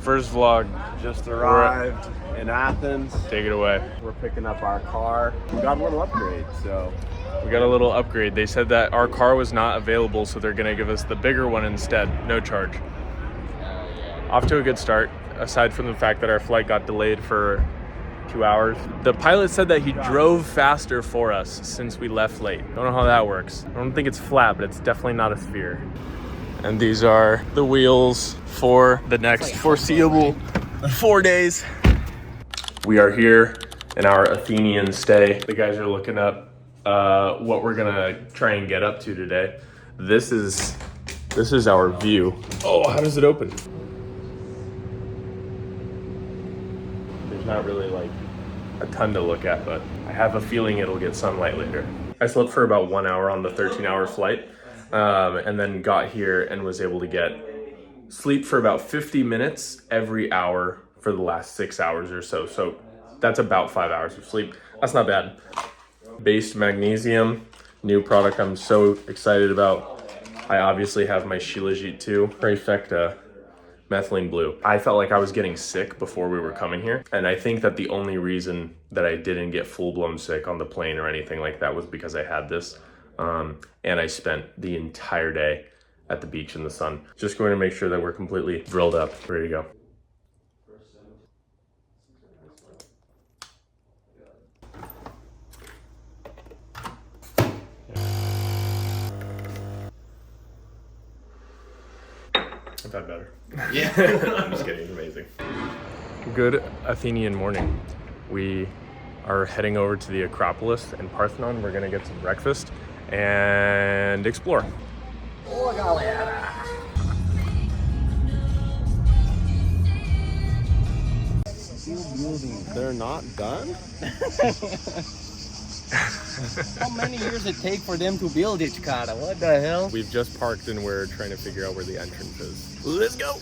First vlog. Just arrived in Athens. Take it away. We're picking up our car. We got a little upgrade, so. We got a little upgrade. They said that our car was not available, so they're gonna give us the bigger one instead, no charge. Off to a good start, aside from the fact that our flight got delayed for 2 hours. The pilot said that he drove faster for us since we left late. Don't know how that works. I don't think it's flat, but it's definitely not a sphere. And these are the wheels for the next foreseeable 4 days. We are here in our Athenian stay. The guys are looking up what we're gonna try and get up to today. This is our view. Oh, how does it open? There's not really like a ton to look at, but I have a feeling it'll get sunlight later. I slept for about 1 hour on the 13-hour flight, and then got here and was able to get sleep for about 50 minutes every hour for the last 6 hours or so. So that's about 5 hours of sleep. That's not bad. Based magnesium, new product I'm so excited about. I obviously have my Shilajit too. Trifecta methylene blue. I felt like I was getting sick before we were coming here. And I think that the only reason that I didn't get full-blown sick on the plane or anything like that was because I had this. And I spent the entire day at the beach in the sun. Just going to make sure that we're completely drilled up, ready to go. I've had better. Yeah. I'm just kidding, it's amazing. Good Athenian morning. We are heading over to the Acropolis and Parthenon. We're gonna get some breakfast and explore. Oh, galera! They're not done? How many years it take for them to build it, cara? What the hell? We've just parked and we're trying to figure out where the entrance is. Let's go!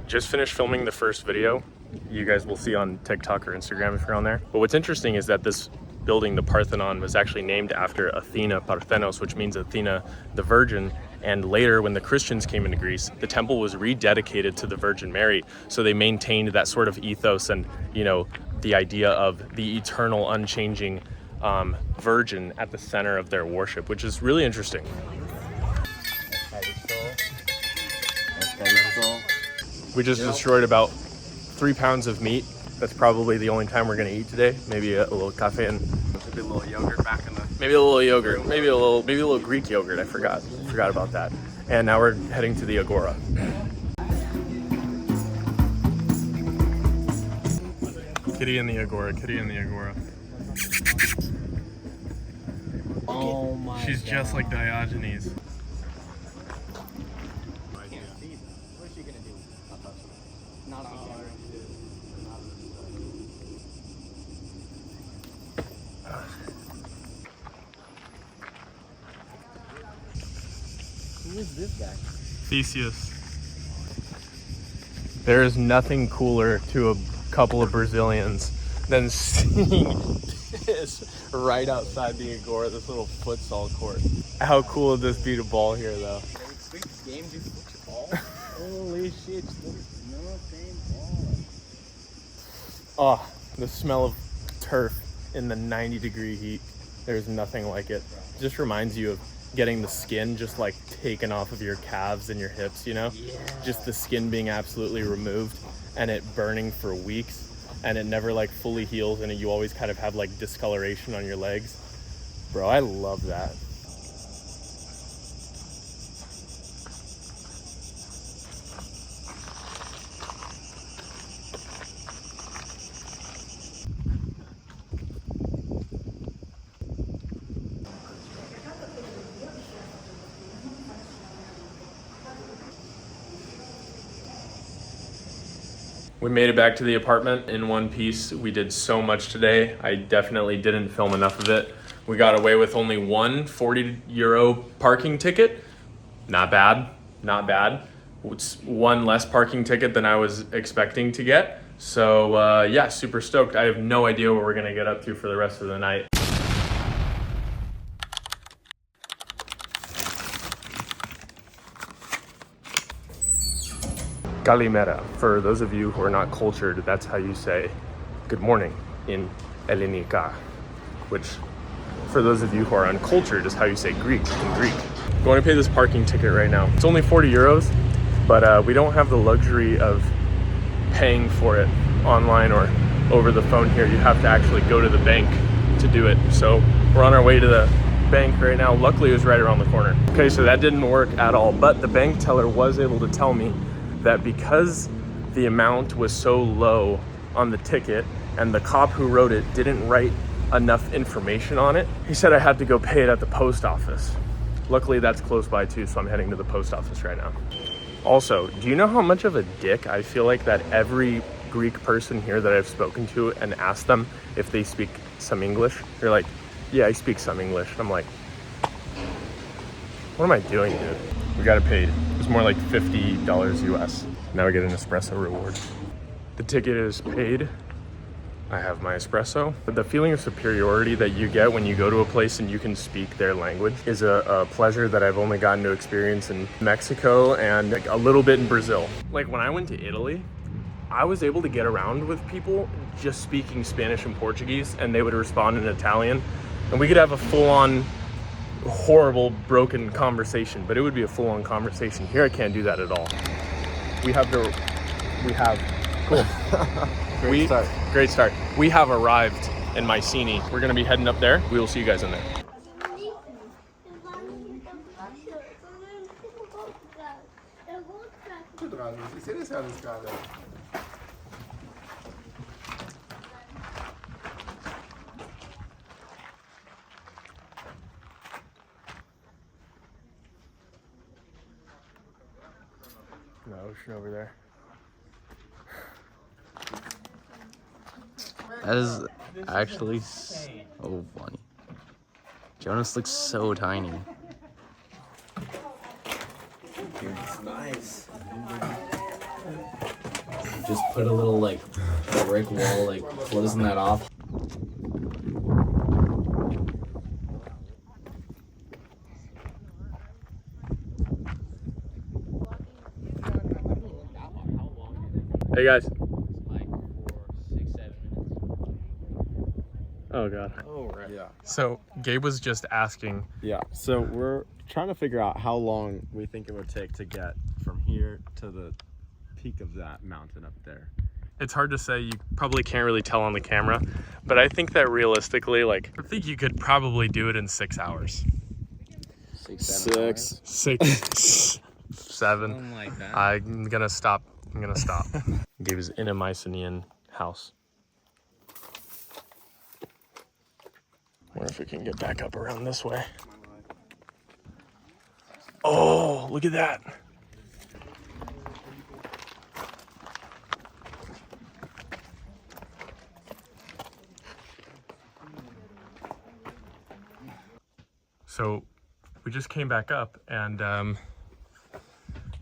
Just finished filming the first video. You guys will see on TikTok or Instagram if you're on there. But what's interesting is that this building, the Parthenon, was actually named after Athena Parthenos, which means Athena the Virgin. And later, when the Christians came into Greece, the temple was rededicated to the Virgin Mary. So they maintained that sort of ethos and, you know, the idea of the eternal, unchanging Virgin at the center of their worship, which is really interesting. We just destroyed about 3 pounds of meat. That's probably the only time we're gonna eat today. Maybe a little cafe and Maybe a little yogurt back in the... maybe a little yogurt, maybe a little Greek yogurt. I forgot about that. And now we're heading to the Agora. Kitty in the Agora, kitty in the Agora. Oh my She's God. just like Diogenes. What's she gonna do? Not on camera. Who is this guy? Theseus. There is nothing cooler to a couple of Brazilians than seeing this right outside the Agora, this little futsal court. How cool would this be to ball here, though? Which game do football? Holy shit, there's nothing ball. Oh, the smell of turf in the 90-degree heat. There's nothing like it. It just reminds you of getting the skin just like taken off of your calves and your hips, you know? Yeah. Just the skin being absolutely removed and it burning for weeks and it never like fully heals and you always kind of have like discoloration on your legs. Bro, I love that. We made it back to the apartment in one piece. We did so much today. I definitely didn't film enough of it. We got away with only one 40 € parking ticket. Not bad, not bad. It's one less parking ticket than I was expecting to get. So yeah, super stoked. I have no idea what we're gonna get up to for the rest of the night. Kalimera. For those of you who are not cultured, that's how you say good morning in Ellenica, which for those of you who are uncultured is how you say Greek in Greek. I'm going to pay this parking ticket right now. It's only 40 euros, but we don't have the luxury of paying for it online or over the phone here. You have to actually go to the bank to do it. So we're on our way to the bank right now. Luckily it was right around the corner. Okay, so that didn't work at all, but the bank teller was able to tell me that because the amount was so low on the ticket and the cop who wrote it didn't write enough information on it, he said I had to go pay it at the post office. Luckily that's close by too, so I'm heading to the post office right now. Also, do you know how much of a dick I feel like that every Greek person here that I've spoken to and asked them if they speak some English, they're like, yeah, I speak some English. I'm like, what am I doing, dude? We got it paid. It was more like $50 US. Now we get an espresso reward. The ticket is paid. I have my espresso. The feeling of superiority that you get when you go to a place and you can speak their language is a pleasure that I've only gotten to experience in Mexico and a little bit in Brazil. Like when I went to Italy, I was able to get around with people just speaking Spanish and Portuguese, and they would respond in Italian, and we could have a full-on horrible broken conversation, but it would be a full-on conversation. Here I can't do that at all. Cool. Great start. We have arrived in Mycenae. We're gonna be heading up there. We will see you guys in there. The ocean over there. That is actually so funny. Jonas looks so tiny. Dude, it's nice. Just put a little like brick wall, like closing that off. Hey guys. Oh god. Oh, right. Yeah. So Gabe was just asking. Yeah. So we're trying to figure out how long we think it would take to get from here to the peak of that mountain up there. It's hard to say. You probably can't really tell on the camera, but I think that realistically, like, I think you could probably do it in 6 hours. 6, 7 hours. 6, 7. Something like that. I'm gonna stop. Gabe is in a Mycenaean house. Wonder if we can get back up around this way. Oh, look at that. So we just came back up and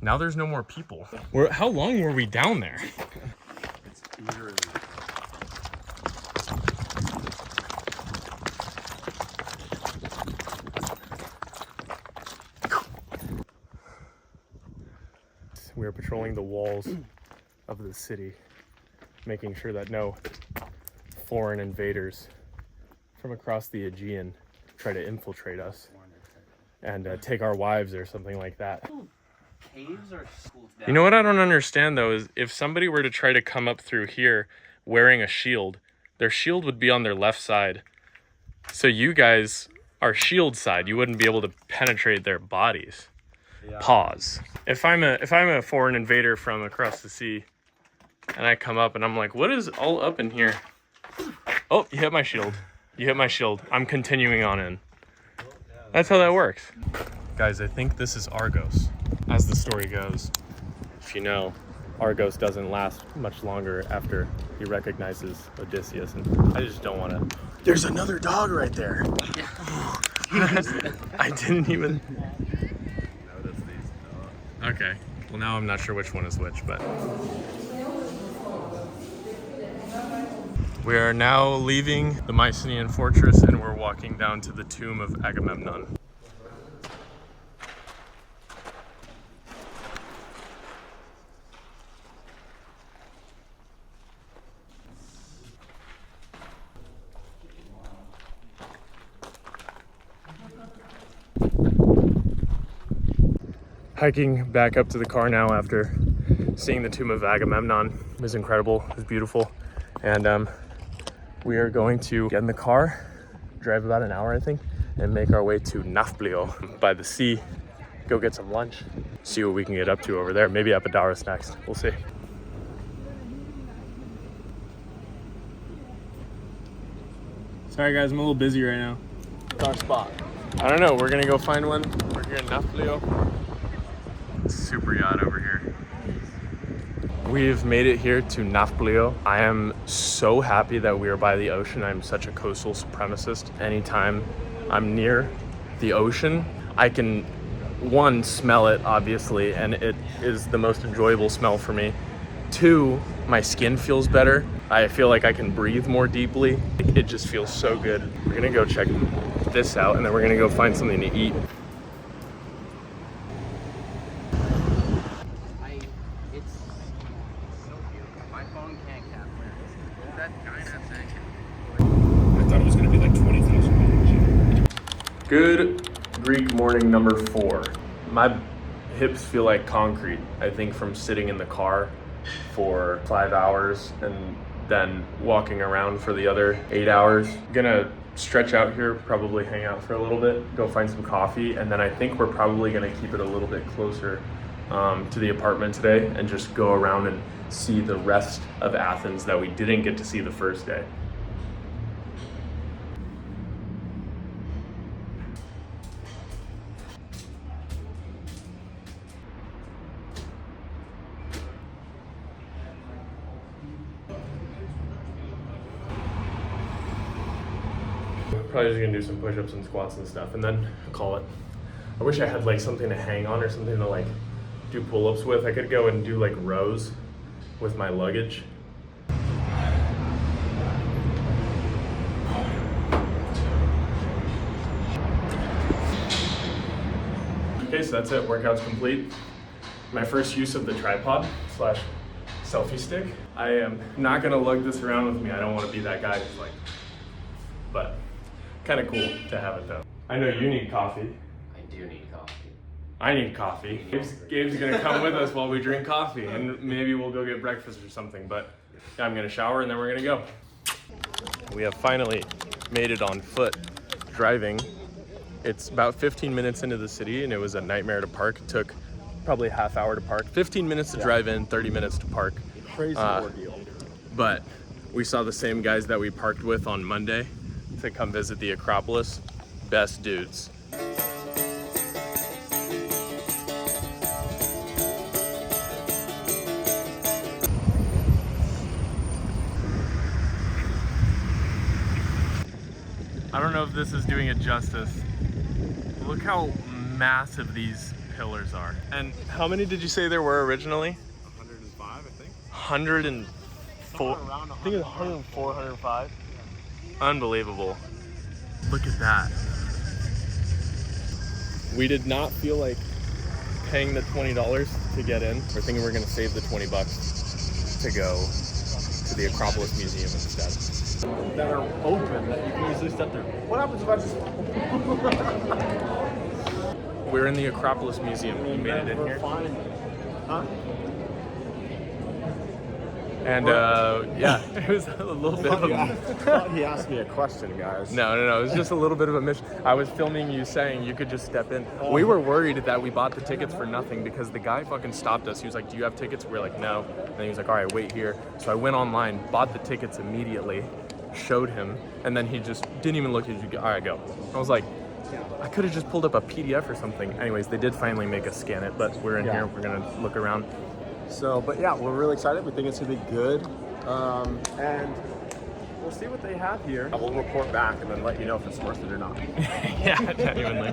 now there's no more people. How long were we down there? It's eerily. We are patrolling the walls of the city, making sure that no foreign invaders from across the Aegean try to infiltrate us and take our wives or something like that. Caves are schools down. You know what I don't understand though is if somebody were to try to come up through here wearing a shield, their shield would be on their left side. So you guys are shield side. You wouldn't be able to penetrate their bodies. Yeah. Pause. If I'm a foreign invader from across the sea and I come up and I'm like, what is all up in here? Oh, you hit my shield. You hit my shield. I'm continuing on in. That's how that works. Guys, I think this is Argos. As the story goes, if you know, Argos doesn't last much longer after he recognizes Odysseus, and I just don't want to. There's another dog right there. I didn't even Notice these dogs. Okay. Well, now I'm not sure which one is which, but we are now leaving the Mycenaean fortress and we're walking down to the tomb of Agamemnon. Hiking back up to the car now after seeing the tomb of Agamemnon. It was incredible, it was beautiful. And we are going to get in the car, drive about an hour I think, and make our way to Nafplio by the sea, go get some lunch, see what we can get up to over there. Maybe Epidaurus next, we'll see. Sorry guys, I'm a little busy right now. Our spot. I don't know, we're gonna go find one. We're here in Nafplio. Super yacht over here. We've made it here to Nafplio. I am so happy that we are by the ocean. I'm such a coastal supremacist. Anytime I'm near the ocean, I can, one, smell it, obviously, and it is the most enjoyable smell for me. Two, my skin feels better. I feel like I can breathe more deeply. It just feels so good. We're gonna go check this out, and then we're gonna go find something to eat. I thought it was gonna be like 20,000. Good Greek morning number 4. My hips feel like concrete, I think, from sitting in the car for 5 hours and then walking around for the other 8 hours. Gonna stretch out here, probably hang out for a little bit, go find some coffee, and then I think we're probably gonna keep it a little bit closer to the apartment today and just go around and see the rest of Athens that we didn't get to see the first day. Probably just gonna do some push-ups and squats and stuff and then call it. I wish I had like something to hang on or something to like do pull-ups with. I could go and do like rows with my luggage. Okay, so that's it, workout's complete. My first use of the tripod slash selfie stick. I am not gonna lug this around with me. I don't wanna be that guy who's like, but kind of cool to have it though. I know you need coffee. I do need coffee. I need coffee. Gabe's gonna come with us while we drink coffee, and maybe we'll go get breakfast or something, but yeah, I'm gonna shower and then we're gonna go. We have finally made it on foot driving. It's about 15 minutes into the city and it was a nightmare to park. It took probably a half hour to park. 15 minutes to drive in, 30 minutes to park. Crazy ordeal. But we saw the same guys that we parked with on Monday to come visit the Acropolis. Best dudes. I don't know if this is doing it justice. Look how massive these pillars are. And how many did you say there were originally? 105, I think. 104. I think it's 104, 105. Unbelievable. Look at that. We did not feel like paying the $20 to get in. We're thinking we're gonna save the $20 to go to the Acropolis Museum instead. That are open that you can easily step through. What happens if I just... We're in the Acropolis Museum. You made it in here? Huh? And yeah, it was a little bit of a... thought he asked me a question, guys. No, it was just a little bit of a mission. I was filming you saying you could just step in. We were worried that we bought the tickets for nothing because the guy fucking stopped us. He was like, do you have tickets? We were like, no. And he was like, all right, wait here. So I went online, bought the tickets immediately, showed him, and then he just didn't even look at you. All right, go. I was like, I could have just pulled up a PDF or something. Anyways, they did finally make us scan it, but we're in here. We're gonna look around. So, but yeah, we're really excited. We think it's gonna be good. And we'll see what they have here. We'll report back and then let you know if it's worth it or not. Yeah, genuinely.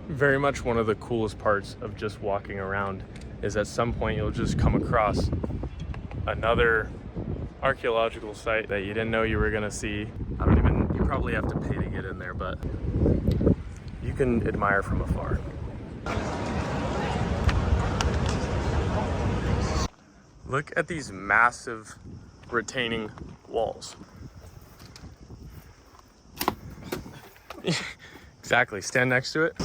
Very much one of the coolest parts of just walking around is at some point you'll just come across another archaeological site that you didn't know you were gonna see. You probably have to pay to get in there, but you can admire from afar. Look at these massive retaining walls. Exactly, stand next to it.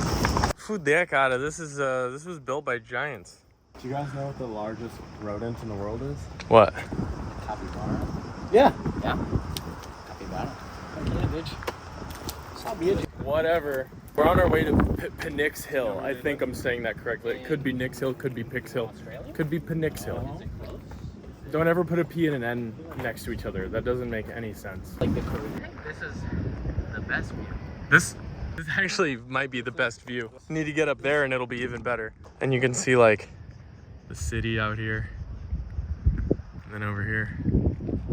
Fudeu, cara, this was built by giants. Do you guys know what the largest rodent in the world is? What? Capybara? Yeah. Yeah. Capybara. Okay, bitch. Stop being. Whatever. We're on our way to Phoenix Hill. I think I'm saying that correctly. It could be Nix Hill, could be Pix Hill, could be Phoenix Hill. Don't ever put a P and an N next to each other. That doesn't make any sense. Like the Korean. This is the best view. This actually might be the best view. Need to get up there and it'll be even better. And you can see like the city out here. And then over here,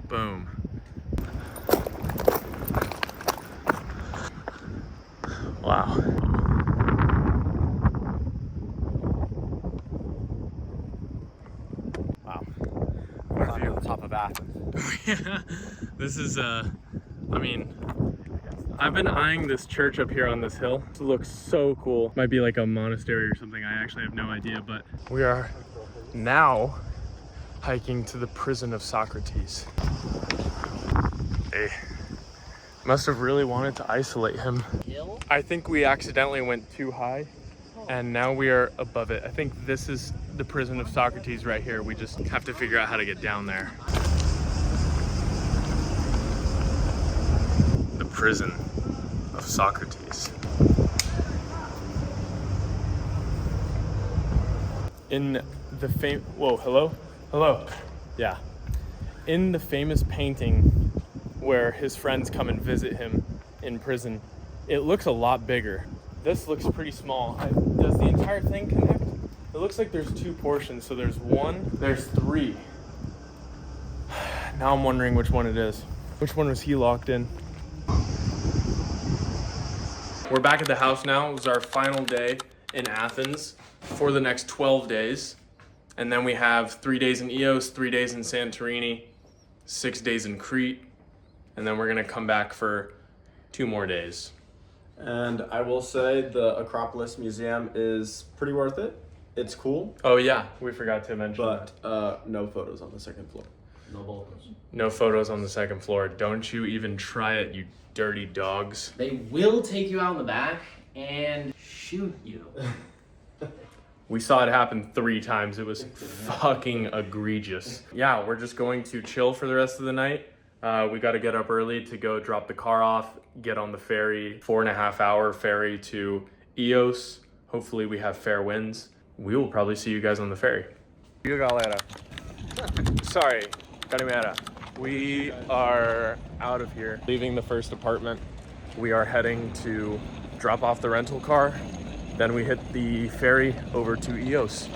boom. Wow. Wow. We're on the top of Athens. Yeah, this is, I mean, I've been eyeing this church up here on this hill. It looks so cool. Might be like a monastery or something. I actually have no idea, but we are now hiking to the prison of Socrates. Hey, must have really wanted to isolate him. I think we accidentally went too high and now we are above it. I think this is the prison of Socrates right here. We just have to figure out how to get down there. The prison of Socrates. In the hello? Yeah. In the famous painting where his friends come and visit him in prison, it looks a lot bigger. This looks pretty small. Does the entire thing connect? It looks like there's two portions. So there's one, there's three. Now I'm wondering which one it is. Which one was he locked in? We're back at the house now. It was our final day in Athens for the next 12 days. And then we have 3 days in Ios, 3 days in Santorini, 6 days in Crete. And then we're gonna come back for 2 more days. And I will say the Acropolis Museum is pretty worth it. It's cool, Oh yeah, we forgot to mention that. but no photos on the second floor. No boulders. No photos on the second floor. Don't you even try it, you dirty dogs. They will take you out in the back and shoot you. We saw it happen 3 times. It was fucking egregious. Yeah, we're just going to chill for the rest of the night. We got to get up early to go drop the car off, get on the ferry, 4.5-hour ferry to Ios. Hopefully we have fair winds. We will probably see you guys on the ferry. Galera. Sorry, Calimera. We are out of here, leaving the first apartment. We are heading to drop off the rental car. Then we hit the ferry over to Ios.